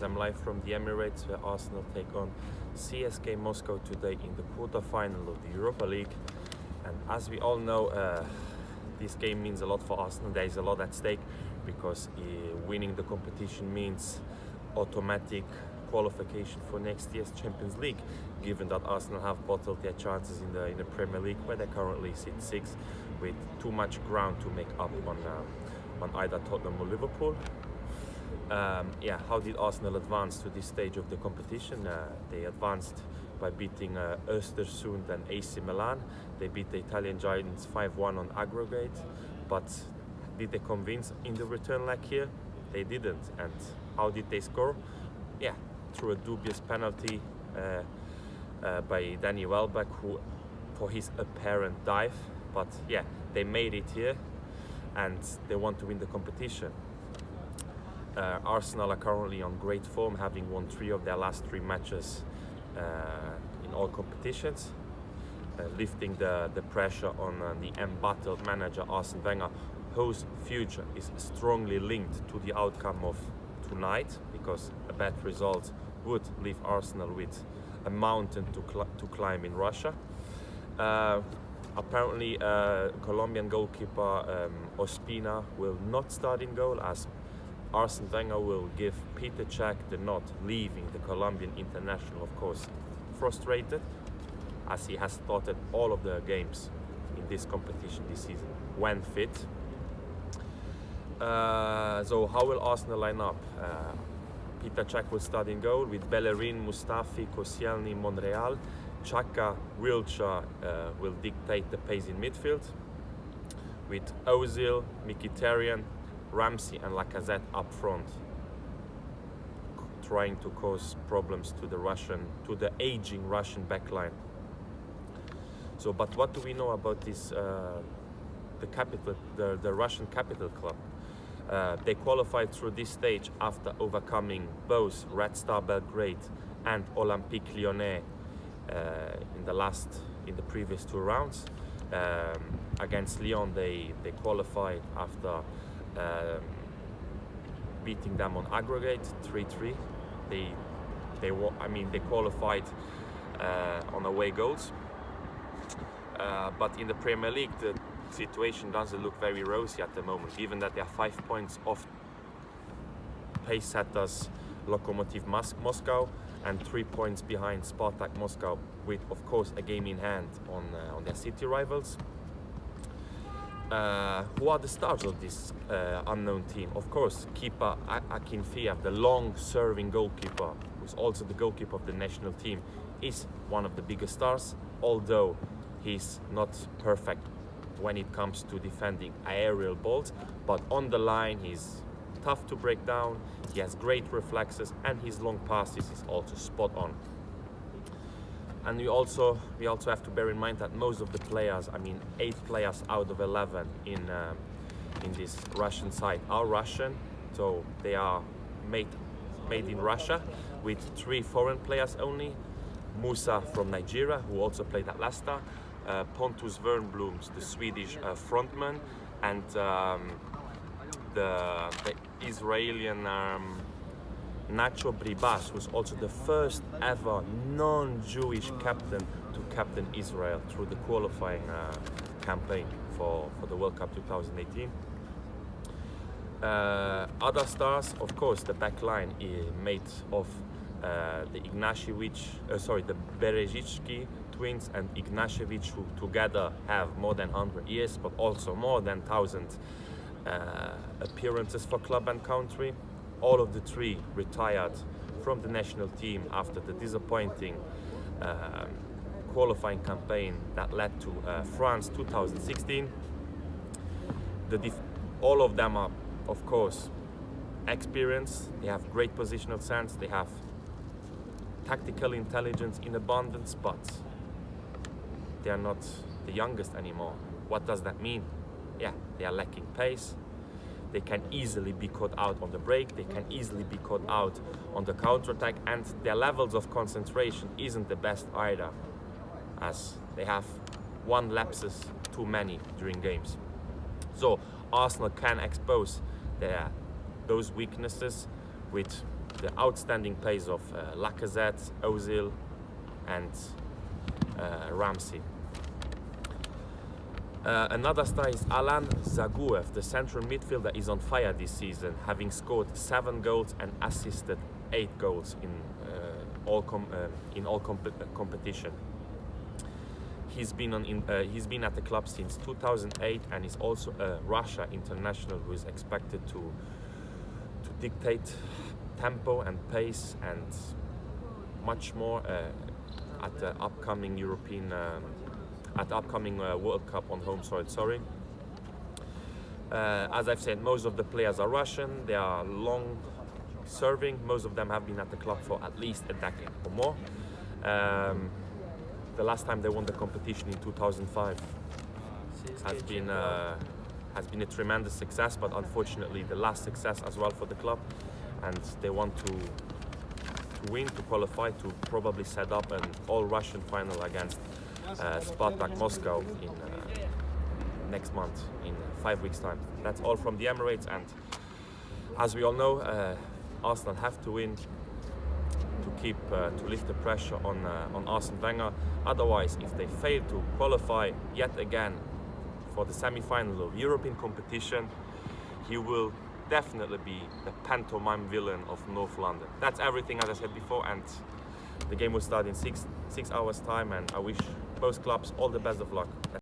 I'm live from the Emirates, where Arsenal take on CSKA Moscow today in the quarter-final of the Europa League. And as we all know, this game means a lot for Arsenal. There is a lot at stake because winning the competition means automatic qualification for next year's Champions League, given that Arsenal have bottled their chances in the Premier League, where they currently sit sixth, with too much ground to make up on either Tottenham or Liverpool. How did Arsenal advance to this stage of the competition? They advanced by beating Östersund and AC Milan. They beat the Italian giants 5-1 on aggregate, but did they convince in the return leg here? They didn't. And how did they score? Through a dubious penalty by Danny Welbeck, who for his apparent dive. But they made it here, and they want to win the competition. Arsenal are currently on great form, having won 3 of their last 3 matches in all competitions, lifting the pressure on the embattled manager Arsene Wenger, whose future is strongly linked to the outcome of tonight, because a bad result would leave Arsenal with a mountain to climb in Russia. Apparently, Colombian goalkeeper Ospina will not start in goal, as Arsene Wenger will give Peter Cech the nod, leaving the Colombian international, of course, frustrated, as he has started all of the games in this competition this season when fit. So how will Arsenal line up? Peter Cech will start in goal with Bellerin, Mustafi, Koscielny, Monreal. Xhaka, Wilshere will dictate the pace in midfield, with Ozil, Mkhitaryan, Ramsey and Lacazette up front, trying to cause problems to the aging Russian backline. So, but what do we know about this? The Russian capital club. They qualified through this stage after overcoming both Red Star Belgrade and Olympique Lyonnais in the previous 2 rounds. Against Lyon, they qualified after beating them on aggregate 3-3. They qualified on away goals. But in the Premier League, the situation doesn't look very rosy at the moment, given that they are 5 points off pace setters Lokomotiv Moscow and 3 points behind Spartak Moscow, with of course a game in hand on their city rivals. Who are the stars of this unknown team? Of course, keeper Akinfeev, the long-serving goalkeeper, who's also the goalkeeper of the national team, is one of the biggest stars, although he's not perfect when it comes to defending aerial balls, but on the line he's tough to break down, he has great reflexes, and his long passes is also spot on. And we also have to bear in mind that most of the players, 8 players out of 11 in this Russian side are Russian, so they are made in Russia, with 3 foreign players only. Musa from Nigeria, who also played at Leicester, Pontus Wernbloom, the Swedish frontman, and the Israeli Nacho Bribas, who's also the first ever non-Jewish captain to captain Israel through the qualifying campaign for the World Cup 2018. Other stars, of course, the back line is made of the Berezicki twins and Ignashevich, who together have more than 100 years, but also more than 1,000 appearances for club and country. All of the 3 retired from the national team after the disappointing qualifying campaign that led to France 2016. All of them are, of course, experienced. They have great positional sense. They have tactical intelligence in abundance, but they are not the youngest anymore. What does that mean? They are lacking pace. They can easily be caught out on the break. They can easily be caught out on the counter-attack, and their levels of concentration isn't the best either, as they have 1 lapses too many during games. So Arsenal can expose those weaknesses with the outstanding pace of Lacazette, Ozil and Ramsey. Another star is Alessandro Schiavone, the central midfielder, is on fire this season, having scored 7 goals and assisted 8 goals in all competition. He's been at the club since 2008 and is also a Russia international who is expected to dictate tempo and pace and much more at the upcoming World Cup on home soil. As I've said, most of the players are Russian. They are long serving. Most of them have been at the club for at least a decade or more. The last time they won the competition in 2005 has been a tremendous success, but unfortunately the last success as well for the club, and they want to win, to qualify, to probably set up an all-Russian final against Spartak Moscow in next month, in 5 weeks' time. That's all from the Emirates, and as we all know, Arsenal have to win to lift the pressure on Arsene Wenger. Otherwise, if they fail to qualify yet again for the semi-final of European competition, he will definitely be the pantomime villain of North London. That's everything, as I said before, and the game will start in six hours time, and I wish both clubs all the best of luck.